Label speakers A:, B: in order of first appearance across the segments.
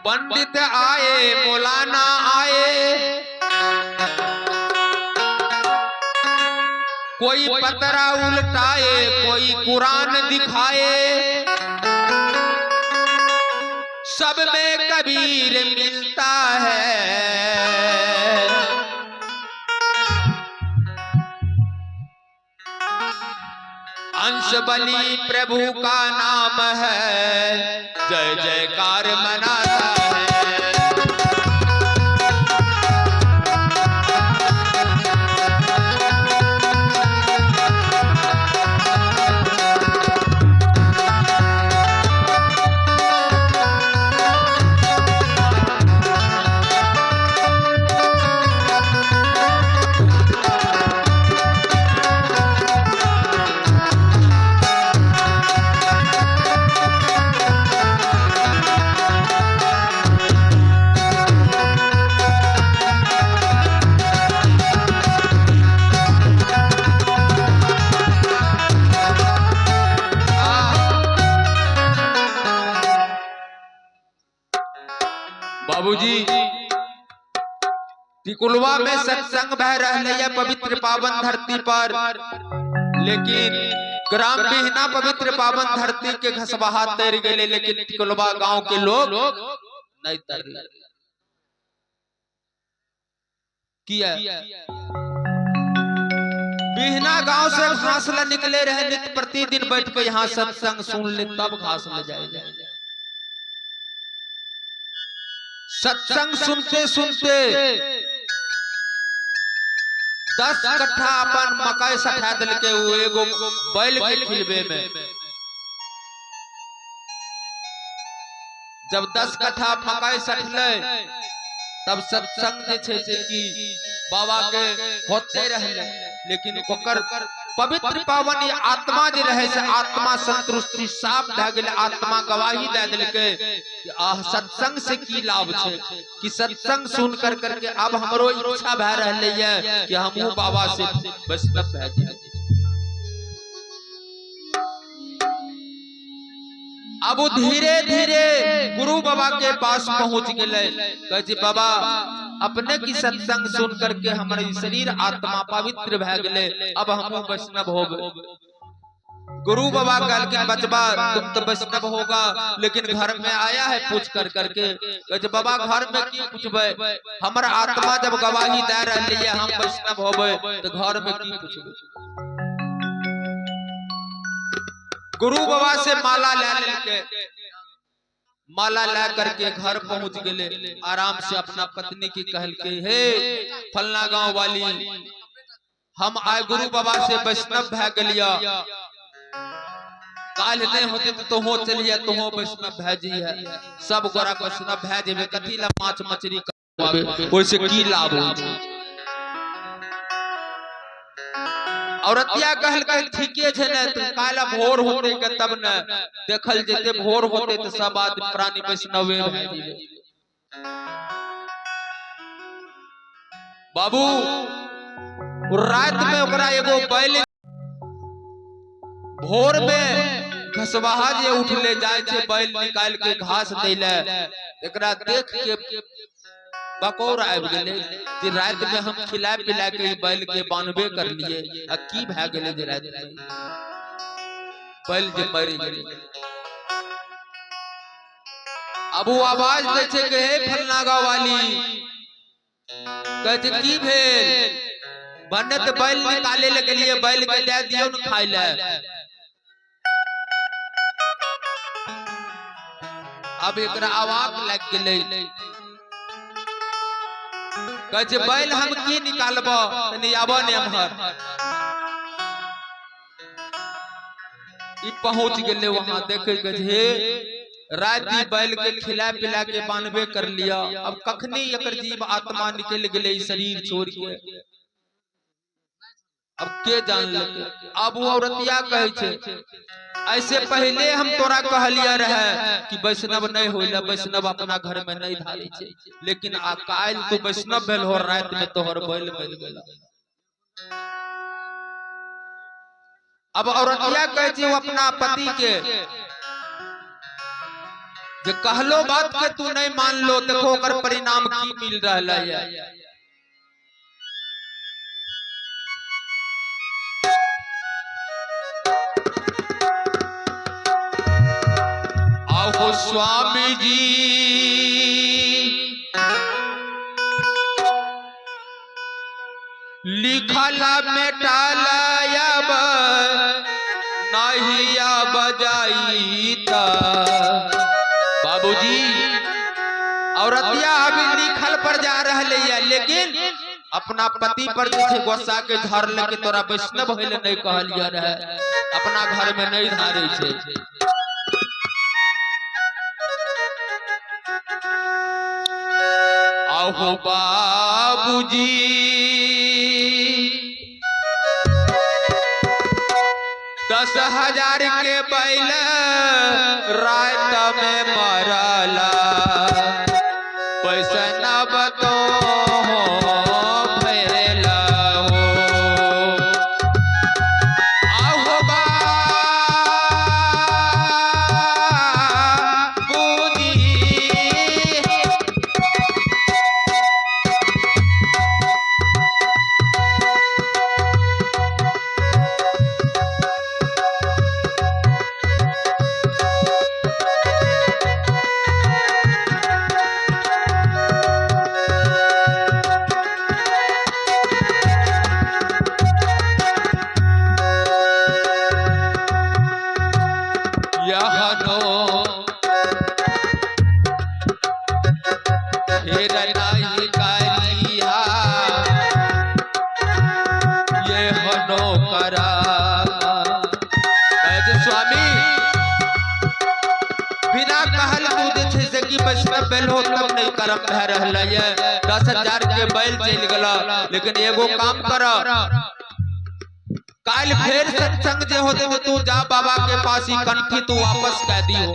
A: पंडित आए मौलाना आए, कोई पतरा उल्टाए कोई कुरान दिखाए, सब में कबीर मिलता है। अंश बली प्रभु का नाम है, जय जयकार मनाता है। बाबूजी टिकुलवा में सत्संग बह रहे है पवित्र पावन धरती पर, लेकिन ग्राम बिहना पवित्र पावन धरती के घसबहा तैर गए, लेकिन टिकुलवा गांव के लोग नहीं तर किया। बिहना गांव से घास ला निकले रहे, नित्य प्रतिदिन बैठ के यहाँ सत्संग सुन ले तब घास ले जाए। सत्संग सुनते सुनते 10 कट्ठा अपन मकई सठा दिल के एगो बैल के खिलबे में। जब 10 कट्ठा मकई सठले तब सत्संग जे छे कि बाबा के होते रहले, लेकिन ओकर पवित्र पावन आत्मा जे रहे से आत्मा संतुष्टि साफ भ गेल। आत्मा गवाही दे देल के कि आह सत्संग से की लाभ छे, कि सत्संग सुन कर करके अब हमरो इच्छा भ रहले है कि हमहु बाबा से वैष्णव भ जाए। अब धीरे धीरे गुरु बाबा के पास पहुंच गए, कहे बाबा अपने की सत्संग सुन करके हमारे शरीर आत्मा पवित्र भ गए, अब हम वैष्णव हो गए। गुरु बाबा कहल कि बचबा तुम तो वैष्णव होगा, लेकिन घर में आया है पूछ कर करके। कहे बाबा घर में की पूछबे, हमारा आत्मा जब गवाही दे रही है हम वैष्णव होबे तो घर में की पूछबे। गुरु बाबा से माला ले लेके, माला ला करके घर पहुंच गए। आराम से अपना पत्नी की कहल के, हे फलना गांव वाली हम आए गुरु बाबा से वैष्णव भ गलिया, काल नहीं होते तो हो चलिए तो हो वैष्णव भ जी है, सब गोरा वैष्णव भ जेबे, कथी ला माछ मछली करबे, ओइसे की लाभ हो। औरतिया कहल के ठीके छे ने, तो काला भोर होते के तब न देखल जेते, भोर होते तो सब आदमी प्राणी वैष्णवे भ जेबे। बाबू रात में ओकरा एगो बैल भोर में घसवाहा जे उठले जाय छे, बैल निकाल के घास देले, एकरा देख के बकौर आबि गेले जे रात में हम खिला पिला के बैल के बांधबे कर लिए, आ की भ गेले जे रात में बैल जे मर गेले। अब वो आवाज दे छे के हे फलना गांव वाली, कहे छे की भेल, बनत बैल निकाले लगलिए, बैल के दे दियो न खाय ले। अब एकरा आवाज लग गेले, कहे बैल हम की निकालबो, तनी आबो ने हमर। ई पहुंच गेले वहां, देखे के हे राती बैल के खिला पिला के बांधबे कर लिया, अब कखनी एकर जीव आत्मा निकल गेले शरीर छोड़ के, अब के जान लेके। अब वो औरतिया कहे छे ऐसे पहले हम तोरा कहलिया रहे कि वैष्णव नहीं होइला, वैष्णव अपना घर में नहीं धारे छे, लेकिन आ काल तो वैष्णव भेल हो, रात में तोहर बैल मिल गेला। अब औरतिया कहे छे वो अपना पति के कि कहलो बात के तू नहीं मान लो, देखो कर परिणाम की मिल रहा है। आओ स्वामी जी लिखला मेटाला अब नहीं बजाई ता। बाबूजी औरतिया अभी लिखल पर जा रही है, लेकिन अपना पति पर जैसे गोस्सा के धर लेके तोरा वैष्णव होइले नहीं कहलिया रहे, अपना घर में नहीं धारे छे। आओ बाबूजी 10,000 के बैल रात में मरला, पैसा न बतो भरेला हो। आओ बाबूजी बिना कहल तू जैसे कि वैष्णव बैल हो तब नहीं करम भय रहला है। 10,000 के बैल चल गला, लेकिन एगो काम कर, काल फिर सत्संग जे होते में तू जा बाबा के पास ही कंठी तू वापस कह दियो।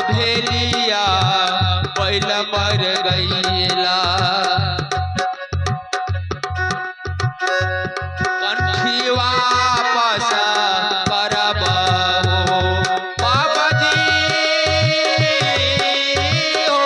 A: भेलिया बैल मर गईला, कंठी वापस करब हो बाबाजी हो।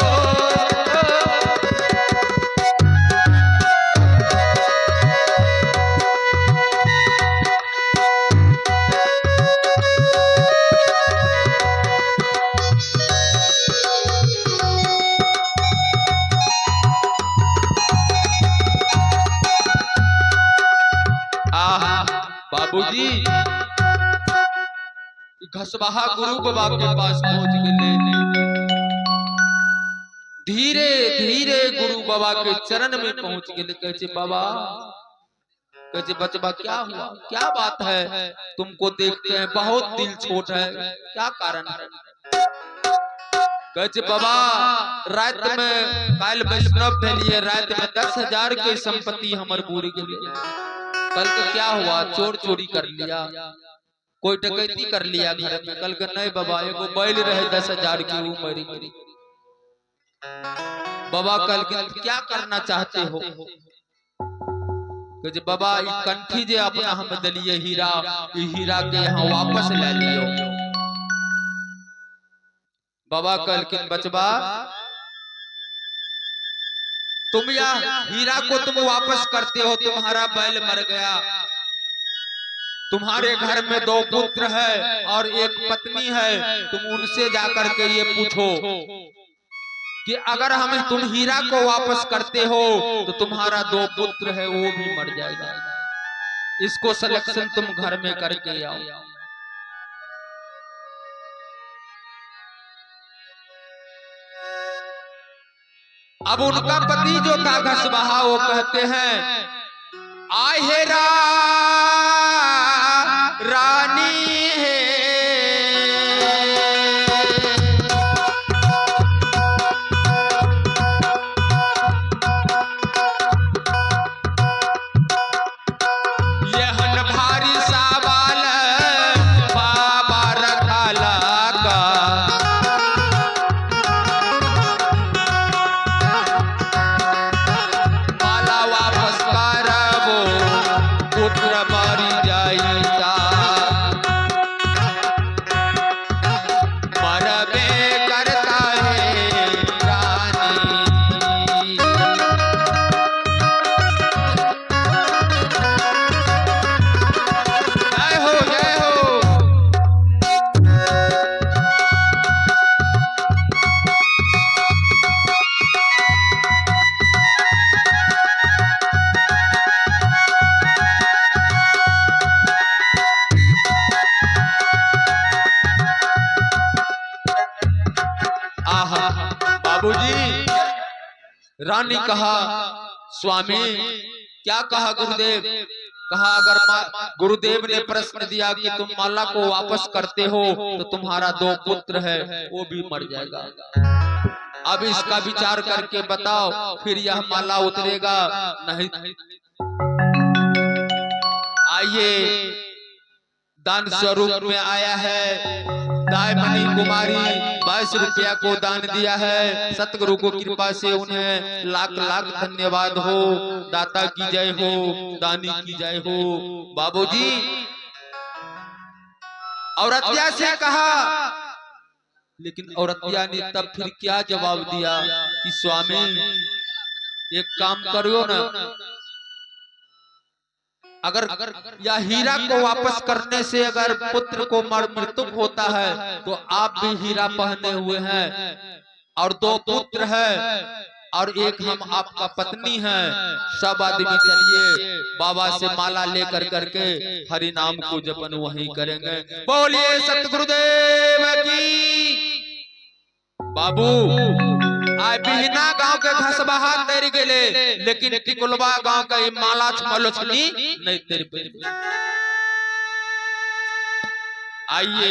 A: बाबूजी घसबहा गुरु बाबा के पास पहुंच गए, धीरे धीरे गुरु बाबा के चरण में पहुंच गए। कहते बाबा, कहते बचबा क्या हुआ, क्या बात है, तुमको देखते हैं बहुत दिल छोट है, क्या कारण है। कहते बाबा रात में काल वैष्णव भेलिए, रात में 10,000 के संपत्ति हमर बुर गए। कल के क्या हुआ, चोर चोरी कर लिया, कोई डकैती कर लिया घर में। कल के नहीं बाबा, एगो बैल रहे 10,000 की वो मरी गई। बाबा कल के क्या करना चाहते हो। कि बाबा ये कंठी जे अपना हम दलिए हीरा, ये हीरा के यहाँ वापस ले लियो। बाबा कल के बचबा तुम या हीरा को तुम वापस करते हो, तुम्हारा बैल मर गया, तुम्हारे घर में 2 पुत्र है और 1 पत्नी है, तुम उनसे जाकर के ये पूछो कि अगर तुम हीरा को वापस करते हो तो तुम्हारा 2 पुत्र है वो भी मर जाएगा, इसको सिलेक्शन तुम घर में करके आओ। अब उनका पति जो कागज बहा वो कहते हैं आहेरा रानी है यहन भारी साबाल बाबा रखाला का माला वापस करबो पुत्र मरी जाईता मरबे करता है रानी जय हो जय हो। आहा बाबूजी रानी कहा स्वामी क्या कहा गुरुदेव कहा अगर गुरुदेव ने प्रश्न दिया कि तुम माला को वापस करते हो तो तुम्हारा 2 पुत्र है वो भी मर जाएगा अब इसका विचार करके बताओ फिर यह माला उतरेगा नहीं। आइए दान स्वरूप में आया है दायमणि कुमारी 22 रुपया को दान दिया है। सतगुरु को कृपा से उन्हें लाख लाख धन्यवाद हो। दाता की जय हो, दानी की जय हो। बाबूजी औरतिया से कहा लेकिन औरतिया ने तब फिर क्या जवाब दिया कि स्वामी एक काम करो ना अगर या हीरा को वापस करने से अगर पुत्र को मृत्यु होता है तो आप भी हीरा पहने हुए हैं और 2 पुत्र है और एक हम आपका पत्नी है। सब आदमी चलिए बाबा से माला लेकर करके हरि नाम को जपन वहीं करेंगे। बोलिए सतगुरुदेव की। बाबू आय बिहना गांव के घसबहा तेरी गेले लेकिन टिकुलवा गांव का माला छमलोचनी नहीं तेरी। आइए